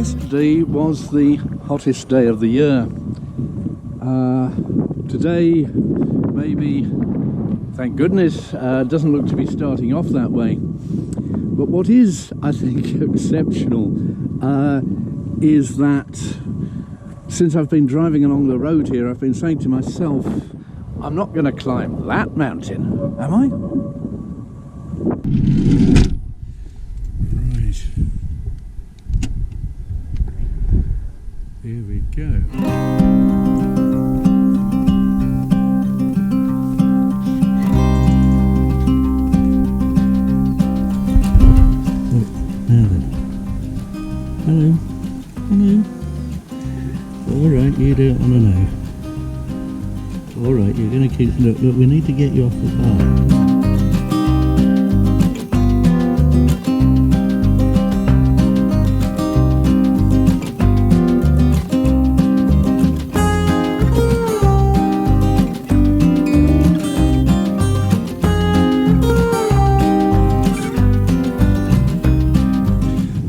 Yesterday was the hottest day of the year. Today, maybe, thank goodness, doesn't look to be starting off that way. But what is, I think, exceptional is that since I've been driving along the road here, I've been saying to myself, I'm not going to climb that mountain, am I? Right. Here we go. Hello. Hello. Alright, you don't want to know. Alright, you're going to keep... Look, we need to get you off the path.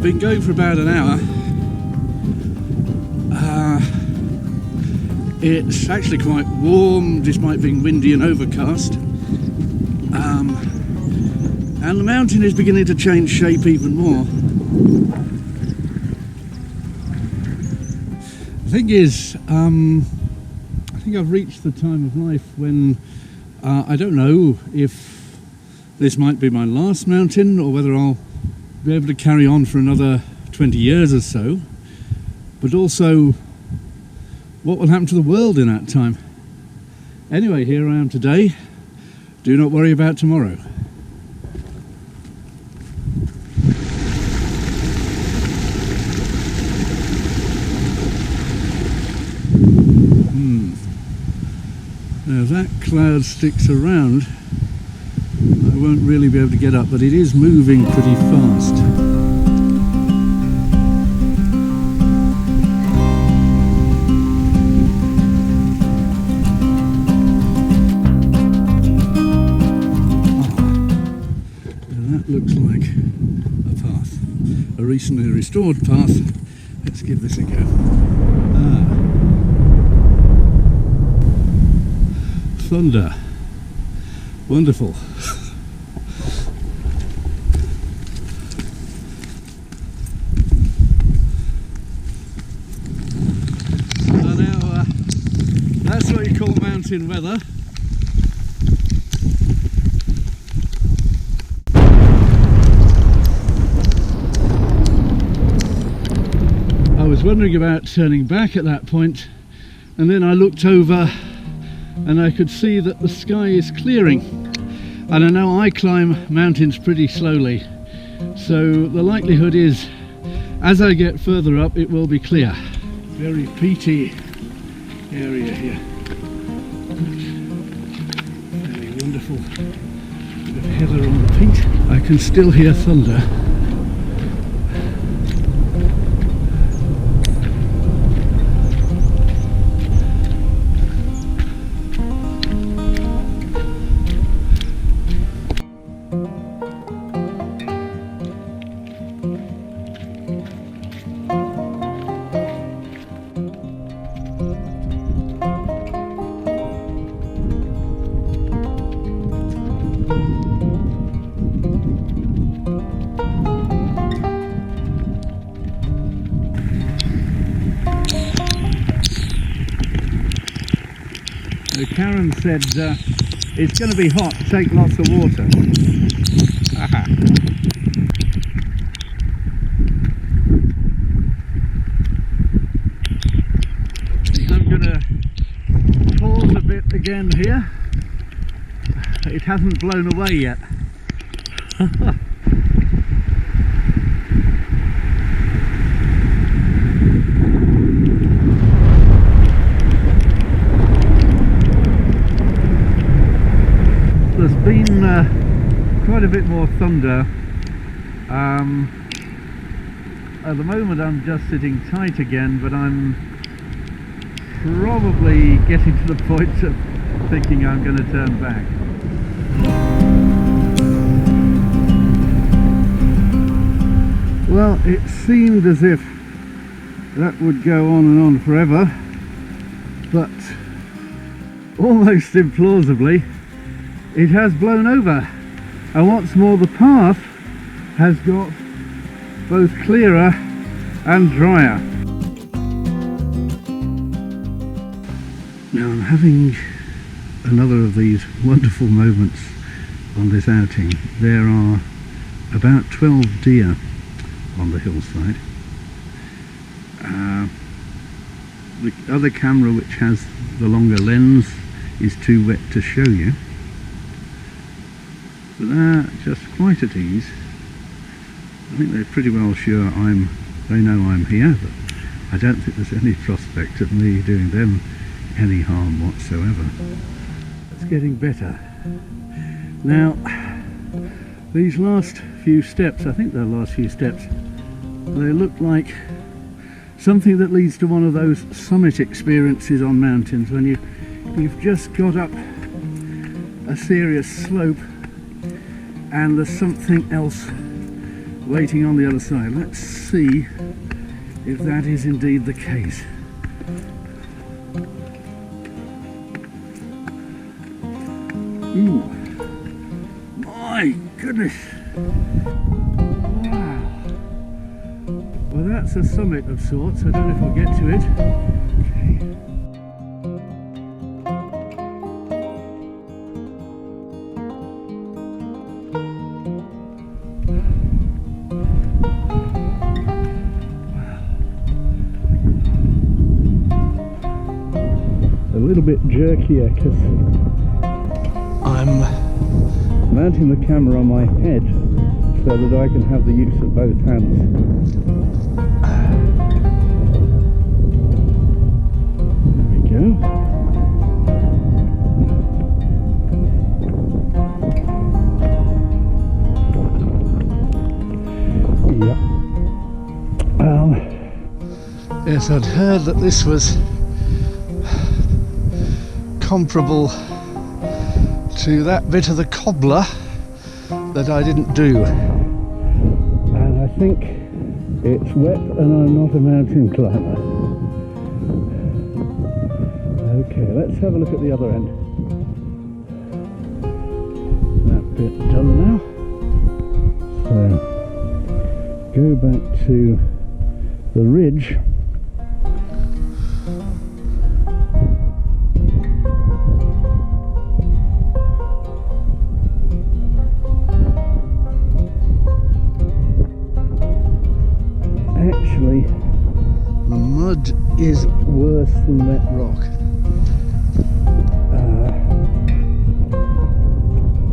Been going for about an hour. It's actually quite warm despite being windy and overcast, and the mountain is beginning to change shape even more. The thing is, I think I've reached the time of life when I don't know if this might be my last mountain or whether I'll be able to carry on for another 20 years or so, but also what will happen to the world in that time. Anyway, here I am today. Do not worry about tomorrow. Now if that cloud sticks around, I won't really be able to get up, but it is moving pretty fast. That looks like a path, a recently restored path. Let's give this a go. Thunder. Wonderful. Now, that's what you call mountain weather. I was wondering about turning back at that point, and then I looked over and I could see that the sky is clearing. And I know I climb mountains pretty slowly, so the likelihood is as I get further up it will be clear. Very peaty area here. Very wonderful bit of heather on the peat. I can still hear thunder. Karen said it's going to be hot, take lots of water. I'm going to pause a bit again here. It hasn't blown away yet. There's been quite a bit more thunder. At the moment I'm just sitting tight again, but I'm probably getting to the point of thinking I'm going to turn back. Well, it seemed as if that would go on and on forever, but almost implausibly it has blown over, and what's more, the path has got both clearer and drier. Now I'm having another of these wonderful moments on this outing. There are about 12 deer on the hillside. The other camera, which has the longer lens, is too wet to show you, but they're just quite at ease. I think they're pretty well sure they know I'm here, but I don't think there's any prospect of me doing them any harm whatsoever. It's getting better. Now, these last few steps, I think they're last few steps, they look like something that leads to one of those summit experiences on mountains when you've just got up a serious slope and there's something else waiting on the other side. Let's see if that is indeed the case. Ooh, my goodness. Wow. Well, that's a summit of sorts. I don't know if we'll get to it. Okay. A little bit jerkier because I'm mounting the camera on my head so that I can have the use of both hands. There we go. Yeah. Yes, I'd heard that this was comparable to that bit of the cobbler that I didn't do, and I think it's wet and I'm not a mountain climber. Okay, let's have a look at the other end. That bit done now, so go back to the ridge. Actually, the mud is worse than that rock.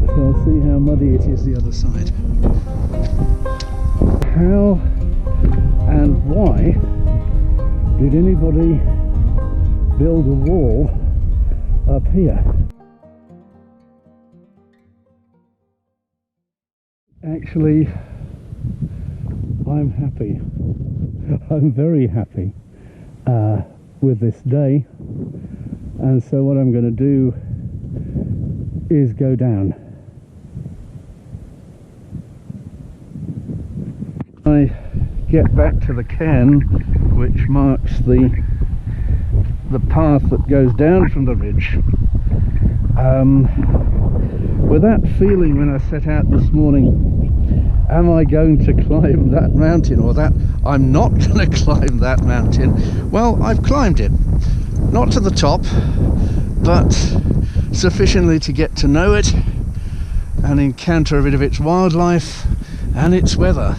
So I'll see how muddy it is the other side. How and why did anybody build a wall up here? Actually, I'm happy. I'm very happy with this day, and so what I'm going to do is go down. I get back to the cairn, which marks the path that goes down from the ridge. With that feeling when I set out this morning, am I going to climb that mountain, or that I'm not going to climb that mountain? Well, I've climbed it. Not to the top, but sufficiently to get to know it and encounter a bit of its wildlife and its weather.